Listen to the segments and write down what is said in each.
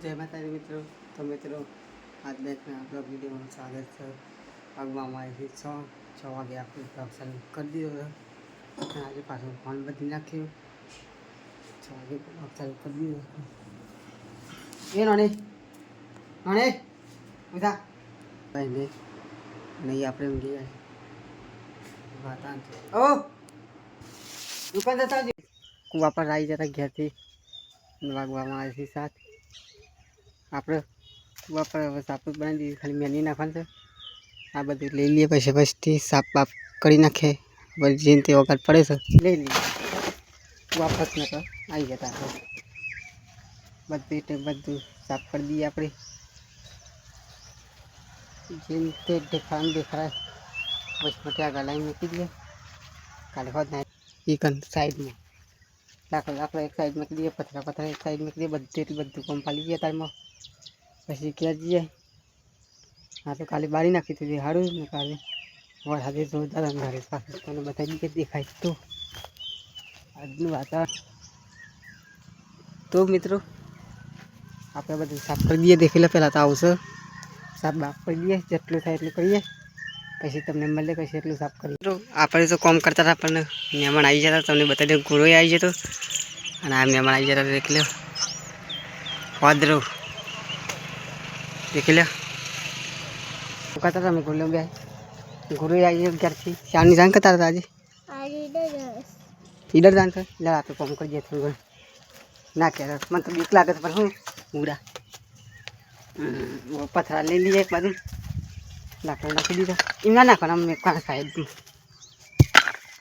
जय माता दी मित्रों। तो मित्रों आज देखना आपका वीडियो में स्वागत है। अगवा हमारे 6 वागे आप ऑप्शन कर दियो आज पास फोन बदली नाख्यो 6 वागे ऑप्शन कर दियो ये नोने नोने उठा भाई ने नहीं આપણે ઊંઘી જાય વાત આ ओ દુકાન જતા કુવા પર આવી જતા ઘેરથી વાગવામાં આવે છે 7 આપણે કુવા પર હવે સાપ બનાવી દીધી ખાલી મેની નાખવાનું છે આ બધું લઈ લઈએ પછી સાપ બાપ કરી નાખે બધી જેમ તે વખત પડે છે લઈ લઈએ વાપસ ન તો આવી જતા બધું સાફ કરી દઈએ આપણે જેમ તે દેખાય બસ મોટા ગલાઈ મૂકી દઈએ કાલે હોત ના ઈકન સાઈડમાં આપણે એક સાઈડ મૂકી દઈએ પથરા એક સાઈડ મૂકી દઈએ બધું કામ પાલી ગયા તારમાં પછી ક્યાં જઈએ હા તો કાલે બારી નાખી હતી સારું ને કાલે વરસાદે જોરદાર અંધારે પાછું તને બતાવી કે દેખાય તો આજનું વાતાવરણ તો મિત્રો આપણે બધું સાફ કરી દઈએ દેખી લે પહેલાં તો આવશે સાફ બાફ કરી દઈએ જેટલું થાય એટલું કરીએ પછી તમને મળે પછી એટલું સાફ કરીએ મિત્રો આપણે તો કામ કરતા હતા પણ મહેમાન આવી જતા તમને બતાવી દઉં ગુરો આવી જતો અને આ મહેમાન આવી જતા દેખી લો વાદરો देख लिया कहता था मैं गुल्लो गया गुरु आई घरથી शानी जान करता था आज इधर जान कर लगा तो कम कर दिया थोड़ा ना क्या मतलब एक लागत पर हूँ पूरा वो पथरा ले लिए एक बार लाकड़ा रख दिया इमला ना करना मैं कहाँ साइड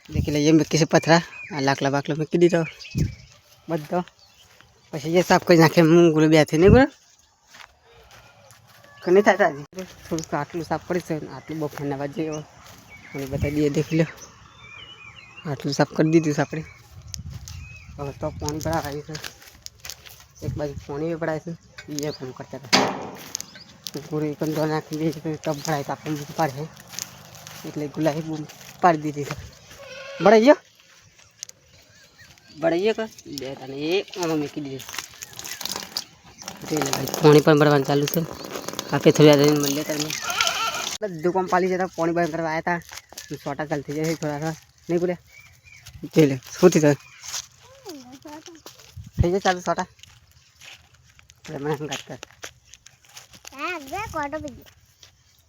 देख ले ये मैं किसी पथरा लाकड़ा बाकड़ा में दी तो बद्दो પછી ये साफ कर नाखे मुँह गुरु ब्याह थे नहीं गुरु नहीं था थोड़ा आटलू साफ पड़ी से आटलू बफाना बाजे मैंने बता दिए देख लो आटलू साफ कर दी थी सापड़े और तो पानी पड़ा रही है एक बाजू पानी भी पड़ा है ये फोन करता था पूरे कंदो नाखी दी तब पड़ा है आप पार है એટલે गुलाई पार दी थी बढ़ाइए का बेटा ने ये आमा में की दी पानी पर भरवाना चालू से आके थोड़ी देर मिल लेता બધું કામ પાલી જતા પાણી બંધ કરવા આવ્યા હતા છોટા ચાલતી જાય થોડા નહીં બોલે જોઈ લે શું થઈ જાય થઈ જાય ચાલુ છોટા માંગાત કર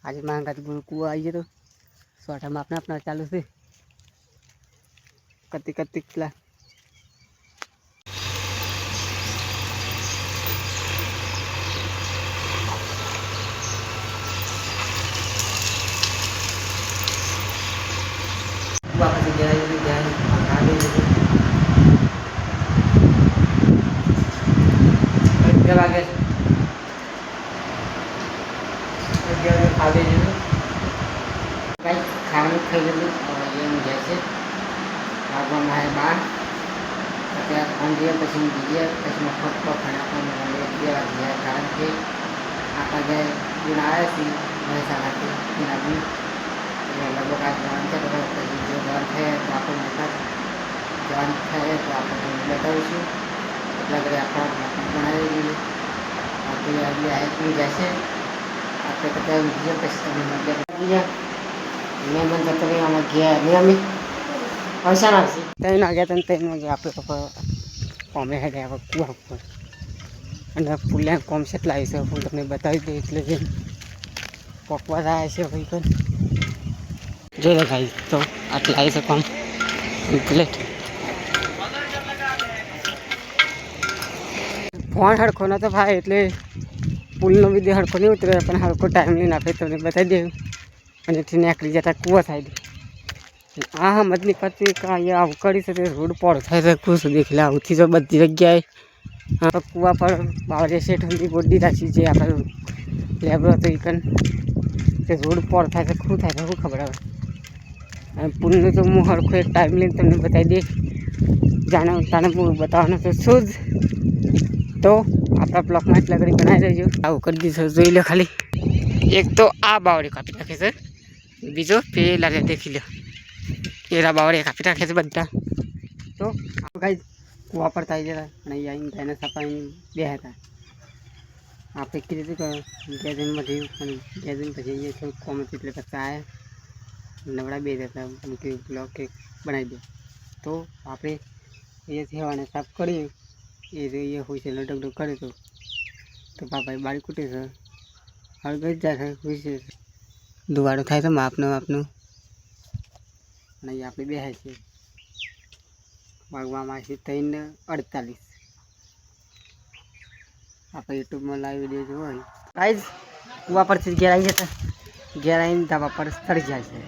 આજે માંગાત ગુરુ કુવા આવી જતો છોટામાં આપણા ચાલુ છે કતી પેલા वापस जाए आगे जब आगे खाना खाई लीजिए और ये जैसे आप हमारे बाहर फोन दिए पी दीजिए पी मफत को खाना दिया कारण के आप बनाया थी महेसाणा के भी लगभग आज जवान थे तो जो जवान थे तो आपको मतलब जवान थे तो आपको बताऊँ लग रहा है आप बनाएगी आपको अगले आए कि जैसे आपको पता है वीडियो कैसे दिया मैं मन करता नहीं हमें गया नहीं हमें ऐसा ना तीन आ गया तीन आ गया आप लोग कॉमे है गया कुआ पर અને પુલે કોમ સેટ લાવી છે હું તમને બતાવી દઉં એટલે જે પકવા થાય છે ભાઈ પણ जो लगाई तो अटलाई से कम कंप्लीट फोन हड़को ना तो भाई एट्ले पुलनो विधि हड़को नहीं उतरे अपन हड़को टाइम नहीं नापे तो बताई दे निकली जाता कुआ साइड हाँ मत निकलती का ये अवकड़ी से रोड पर था कुछ देख ला उठी जो बदी जगह हाँ तो कुआ पर बावरिया सेट होती गोडी राशि जे आप लेबर तो इकन रोड पर था खूब था खूब खबर है पुलने तो मुँह हड़को एक टाइम लेने तुमने बताई दे जाना ताने मुँह बताना तो सूझ तो अपना ब्लॉक में लगड़ी बनाई रही आव कर दी जोई लो खाली एक तो आ बावड़ी कापी नाखे से बीजो पेला देखी लो एरा बावड़ी कापी नाखे से बदा तो गाइस कुआ पर ताई जरा नहीं आई गायना सफाई बेहता આપણે કીધું હતું કે ગેજનમાં થયું પણ ગેજન પછી એ થોડું કોમ હતું એટલે પછી આ નવડા બે હતા કે બ્લોક કેક બનાવી દે તો આપણે એ સેવાને સાફ કરી એ હોય છે લટકડું કરે તો પાપાએ બાળી કૂટે છે હવે ગઈ જાય છે હોય છે ધુવાડો થાય છે માપનું અને અહીં આપણે બેહાય છે વાગવામાં છે 3:48 આપણે યુટ્યુબમાં લાઈવ વિડીયો જોવો હોય ગાઈઝ કૂવા પરથી ઘેર આવી જતા ઘેર આવીને ધાબા પર ચડી જાય છે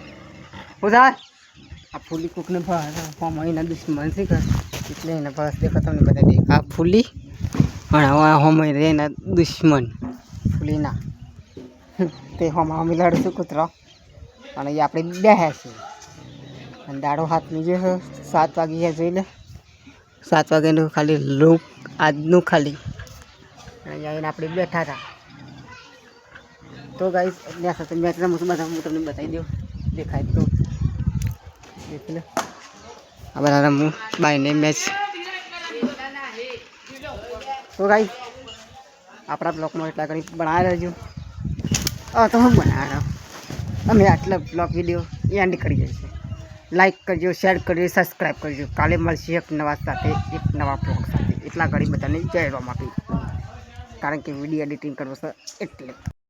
હું થાય આ ફૂલી કૂકને ફોર્મ એના દુશ્મન છે એટલે એના બસ દેખો તમને બધા દેખ આ ફૂલી અને હવે હોમ રે એના દુશ્મન ફૂલીના તે હોમાં અમે લડશું કૂતરો અને એ આપણે બેહ્યા છે અને દાડો હાથની જે 7 વાગે જોઈ લે 7 વાગ્યાનું ખાલી લુક આજનું ખાલી અહીંયા આવીને આપણે બેઠા હતા તો ગાઈસ ત્યાં સાથે મેચ રમું છું બધા હું તમને બતાવી દઉં દેખાય તો દેખ લો આ બધા રમું બાયને મેચ તો ગાઈસ આપણા બ્લોગમાં એટલા ઘણી બનાવી રહેજો તો હું બનાવ્યો અમે આટલા બ્લોગ વિડીયો એન્ડ કરી જાય છે લાઈક કરજો શેર કરજો સબસ્ક્રાઈબ કરજો કાલે મળશે એક નવા સાથે એક નવા બ્લોગ સાથે એટલા ઘણી બધાને જય રામ આપી કારણ કે વિડીયો એડિટિંગ કરવો છે એટલે